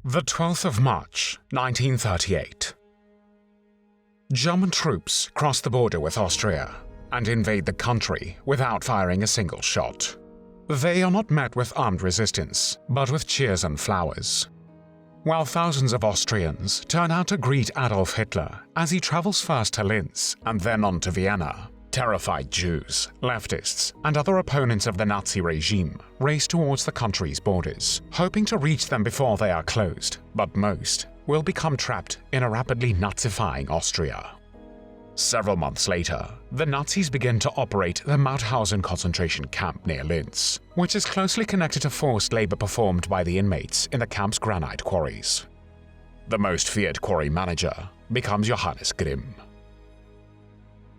The 12th of March, 1938. German troops cross the border with Austria and invade the country without firing a single shot. They are not met with armed resistance, but with cheers and flowers. While thousands of Austrians turn out to greet Adolf Hitler as he travels first to Linz and then on to Vienna, terrified Jews, leftists, and other opponents of the Nazi regime race towards the country's borders, hoping to reach them before they are closed, but most will become trapped in a rapidly Nazifying Austria. Several months later, the Nazis begin to operate the Mauthausen concentration camp near Linz, which is closely connected to forced labor performed by the inmates in the camp's granite quarries. The most feared quarry manager becomes Johannes Grimm.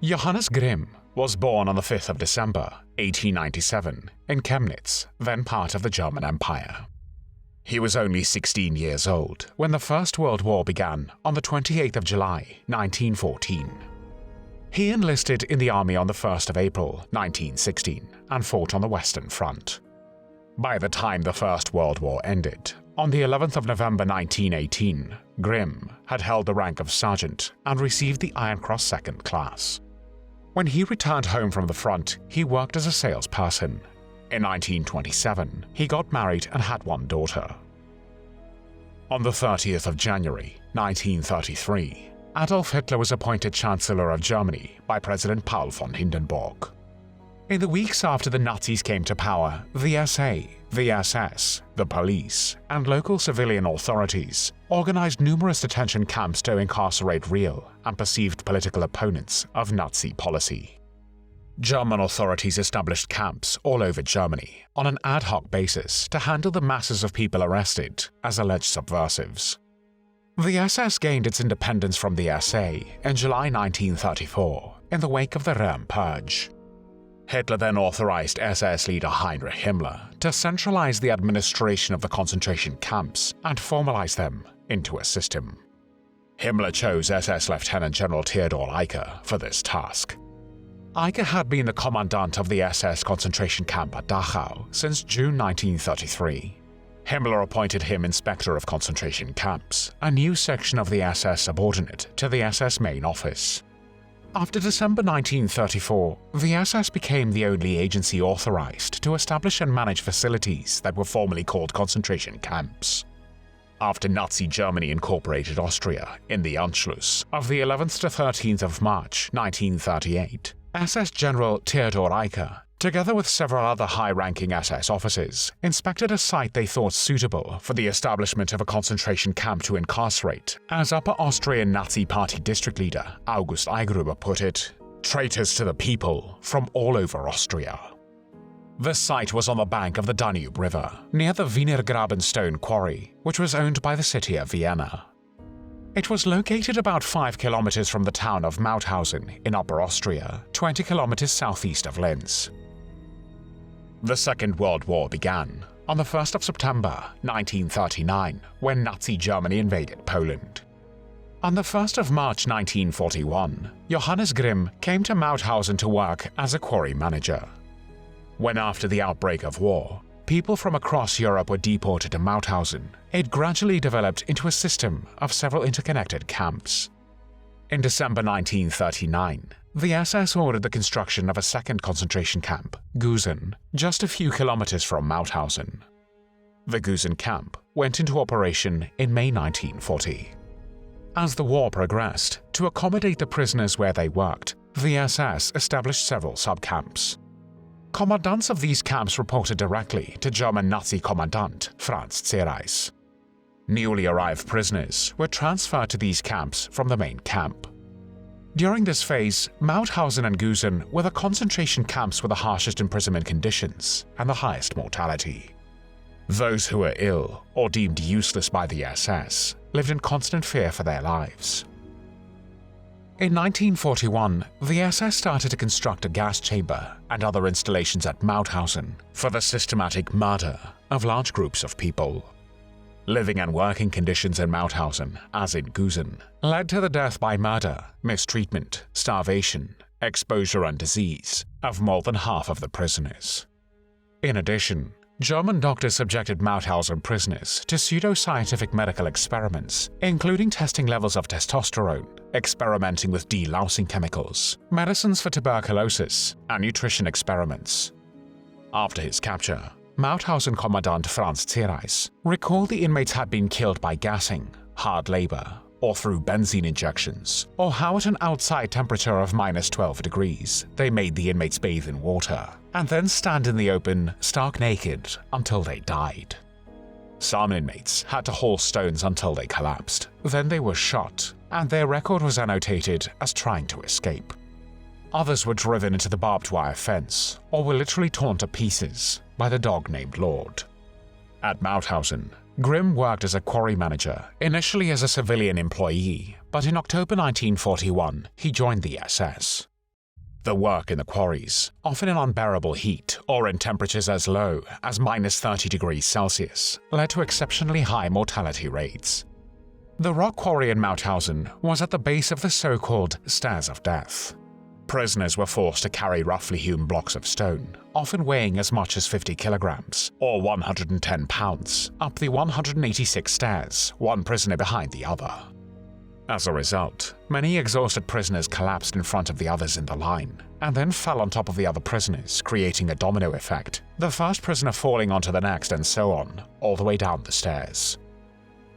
Johannes Grimm was born on the 5th of December, 1897, in Chemnitz, then part of the German Empire. He was only 16 years old when the First World War began on the 28th of July, 1914. He enlisted in the army on the 1st of April, 1916, and fought on the Western Front. By the time the First World War ended, on the 11th of November 1918, Grimm had held the rank of sergeant and received the Iron Cross Second Class. When he returned home from the front, he worked as a salesperson. In 1927, he got married and had one daughter. On the 30th of January, 1933, Adolf Hitler was appointed Chancellor of Germany by President Paul von Hindenburg. In the weeks after the Nazis came to power, the SA, the SS, the police, and local civilian authorities organized numerous detention camps to incarcerate real and perceived political opponents of Nazi policy. German authorities established camps all over Germany on an ad hoc basis to handle the masses of people arrested as alleged subversives. The SS gained its independence from the SA in July 1934 in the wake of the Röhm Purge. Hitler then authorized SS leader Heinrich Himmler to centralize the administration of the concentration camps and formalize them into a system. Himmler chose SS Lieutenant General Theodor Eicke for this task. Eicke had been the commandant of the SS concentration camp at Dachau since June 1933. Himmler appointed him Inspector of Concentration Camps, a new section of the SS subordinate to the SS main office. After December 1934, the SS became the only agency authorized to establish and manage facilities that were formerly called concentration camps. After Nazi Germany incorporated Austria in the Anschluss of the 11th to 13th of March 1938, SS General Theodor Eicke, together with several other high-ranking SS officers, inspected a site they thought suitable for the establishment of a concentration camp to incarcerate, as Upper Austrian Nazi Party district leader August Eigruber put it, traitors to the people from all over Austria. The site was on the bank of the Danube River, near the Wiener Grabenstone quarry, which was owned by the city of Vienna. It was located about 5 kilometers from the town of Mauthausen in Upper Austria, 20 kilometers southeast of Linz. The Second World War began on the 1st of September 1939 when Nazi Germany invaded Poland. On the 1st of March 1941, Johannes Grimm came to Mauthausen to work as a quarry manager. When after the outbreak of war, people from across Europe were deported to Mauthausen, it gradually developed into a system of several interconnected camps. In December 1939, the SS ordered the construction of a second concentration camp, Gusen, just a few kilometers from Mauthausen. The Gusen camp went into operation in May 1940. As the war progressed, to accommodate the prisoners where they worked, the SS established several subcamps. Commandants of these camps reported directly to German Nazi Commandant Franz Zerreis. Newly arrived prisoners were transferred to these camps from the main camp. During this phase, Mauthausen and Gusen were the concentration camps with the harshest imprisonment conditions and the highest mortality. Those who were ill or deemed useless by the SS lived in constant fear for their lives. In 1941, the SS started to construct a gas chamber and other installations at Mauthausen for the systematic murder of large groups of people. Living and working conditions in Mauthausen, as in Gusen, led to the death by murder, mistreatment, starvation, exposure and disease of more than half of the prisoners. In addition, German doctors subjected Mauthausen prisoners to pseudo-scientific medical experiments, including testing levels of testosterone, experimenting with delousing chemicals, medicines for tuberculosis, and nutrition experiments. After his capture, Mauthausen Commandant Franz Zierreis recalled the inmates had been killed by gassing, hard labor, or through benzene injections, or how at an outside temperature of -12 degrees they made the inmates bathe in water, and then stand in the open, stark naked, until they died. Some inmates had to haul stones until they collapsed, then they were shot, and their record was annotated as trying to escape. Others were driven into the barbed wire fence, or were literally torn to pieces by the dog named Lord. At Mauthausen, Grimm worked as a quarry manager, initially as a civilian employee, but in October 1941 he joined the SS. The work in the quarries, often in unbearable heat or in temperatures as low as -30 degrees Celsius, led to exceptionally high mortality rates. The rock quarry in Mauthausen was at the base of the so-called Stairs of Death. Prisoners were forced to carry roughly hewn blocks of stone, often weighing as much as 50 kilograms, or 110 pounds, up the 186 stairs, one prisoner behind the other. As a result, many exhausted prisoners collapsed in front of the others in the line, and then fell on top of the other prisoners, creating a domino effect, the first prisoner falling onto the next and so on, all the way down the stairs.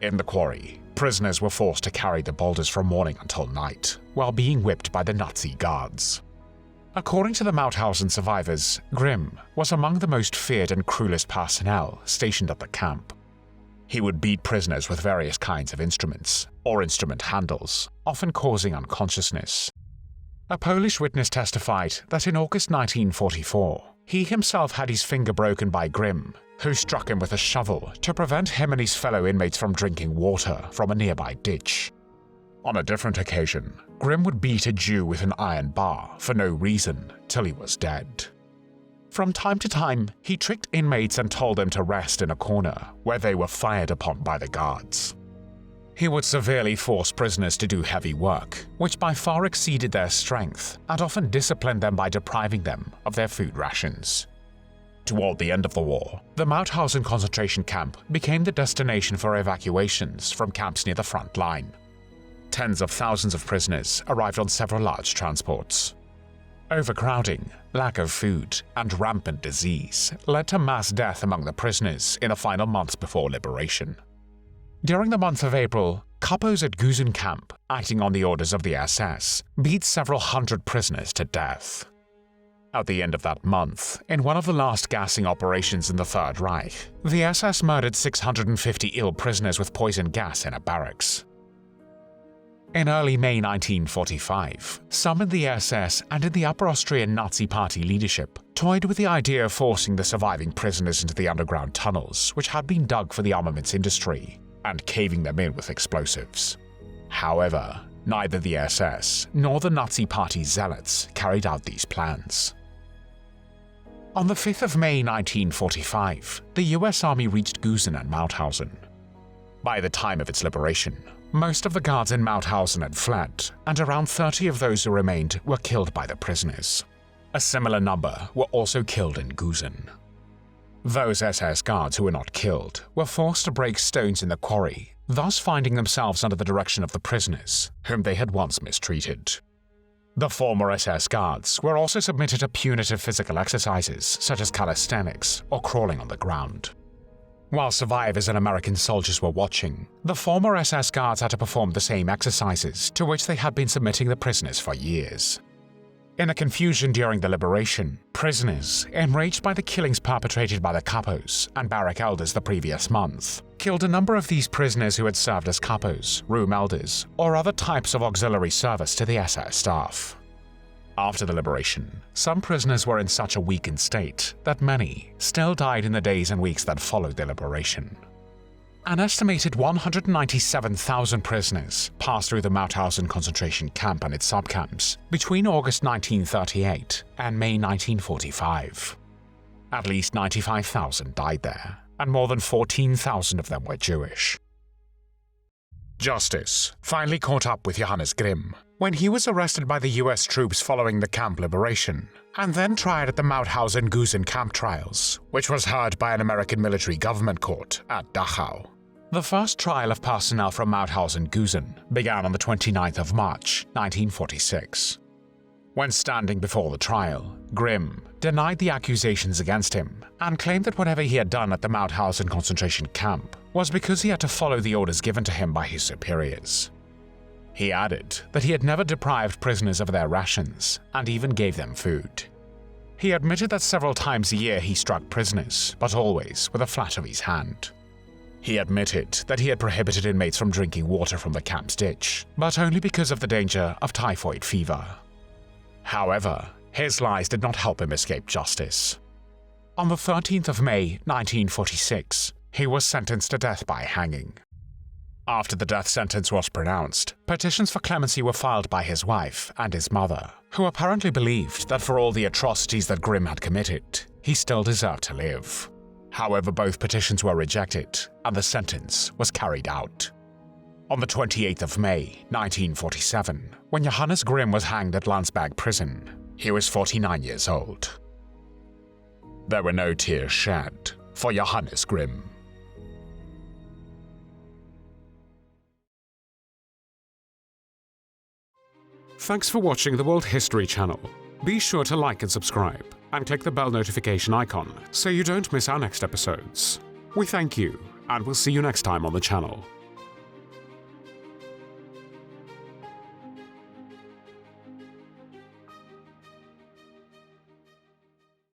In the quarry, prisoners were forced to carry the boulders from morning until night, while being whipped by the Nazi guards. According to the Mauthausen survivors, Grimm was among the most feared and cruelest personnel stationed at the camp. He would beat prisoners with various kinds of instruments, or instrument handles, often causing unconsciousness. A Polish witness testified that in August 1944, he himself had his finger broken by Grimm, who struck him with a shovel to prevent him and his fellow inmates from drinking water from a nearby ditch. On a different occasion, Grimm would beat a Jew with an iron bar for no reason till he was dead. From time to time, he tricked inmates and told them to rest in a corner where they were fired upon by the guards. He would severely force prisoners to do heavy work, which by far exceeded their strength, and often disciplined them by depriving them of their food rations. Toward the end of the war, the Mauthausen concentration camp became the destination for evacuations from camps near the front line. Tens of thousands of prisoners arrived on several large transports. Overcrowding, lack of food, and rampant disease led to mass death among the prisoners in the final months before liberation. During the month of April, coupos at Gusen camp, acting on the orders of the SS, beat several hundred prisoners to death. At the end of that month, in one of the last gassing operations in the Third Reich, the SS murdered 650 ill prisoners with poison gas in a barracks. In early May 1945, some in the SS and in the Upper Austrian Nazi Party leadership toyed with the idea of forcing the surviving prisoners into the underground tunnels which had been dug for the armaments industry, and caving them in with explosives. However, neither the SS nor the Nazi Party zealots carried out these plans. On the 5th of May 1945, the US Army reached Gusen and Mauthausen. By the time of its liberation, most of the guards in Mauthausen had fled, and around 30 of those who remained were killed by the prisoners. A similar number were also killed in Gusen. Those SS guards who were not killed were forced to break stones in the quarry, thus finding themselves under the direction of the prisoners, whom they had once mistreated. The former SS guards were also submitted to punitive physical exercises such as calisthenics or crawling on the ground. While survivors and American soldiers were watching, the former SS guards had to perform the same exercises to which they had been submitting the prisoners for years. In the confusion during the liberation, prisoners, enraged by the killings perpetrated by the capos and barrack elders the previous month, killed a number of these prisoners who had served as capos, room elders, or other types of auxiliary service to the SS staff. After the liberation, some prisoners were in such a weakened state that many still died in the days and weeks that followed the liberation. An estimated 197,000 prisoners passed through the Mauthausen concentration camp and its subcamps between August 1938 and May 1945. At least 95,000 died there, and more than 14,000 of them were Jewish. Justice finally caught up with Johannes Grimm, when he was arrested by the US troops following the camp liberation, and then tried at the Mauthausen-Gusen camp trials, which was heard by an American military government court at Dachau. The first trial of personnel from Mauthausen-Gusen began on the 29th of March, 1946. When standing before the trial, Grimm denied the accusations against him and claimed that whatever he had done at the Mauthausen concentration camp was because he had to follow the orders given to him by his superiors. He added that he had never deprived prisoners of their rations and even gave them food. He admitted that several times a year he struck prisoners, but always with a flat of his hand. He admitted that he had prohibited inmates from drinking water from the camp's ditch, but only because of the danger of typhoid fever. However, his lies did not help him escape justice. On the 13th of May, 1946, he was sentenced to death by hanging. After the death sentence was pronounced, petitions for clemency were filed by his wife and his mother, who apparently believed that for all the atrocities that Grimm had committed, he still deserved to live. However, both petitions were rejected, and the sentence was carried out. On the 28th of May, 1947, when Johannes Grimm was hanged at Landsberg prison, he was 49 years old. There were no tears shed for Johannes Grimm. Thanks for watching the World History channel. Be sure to like and subscribe, and click the bell notification icon so you don't miss our next episodes. We thank you, and we'll see you next time on the channel.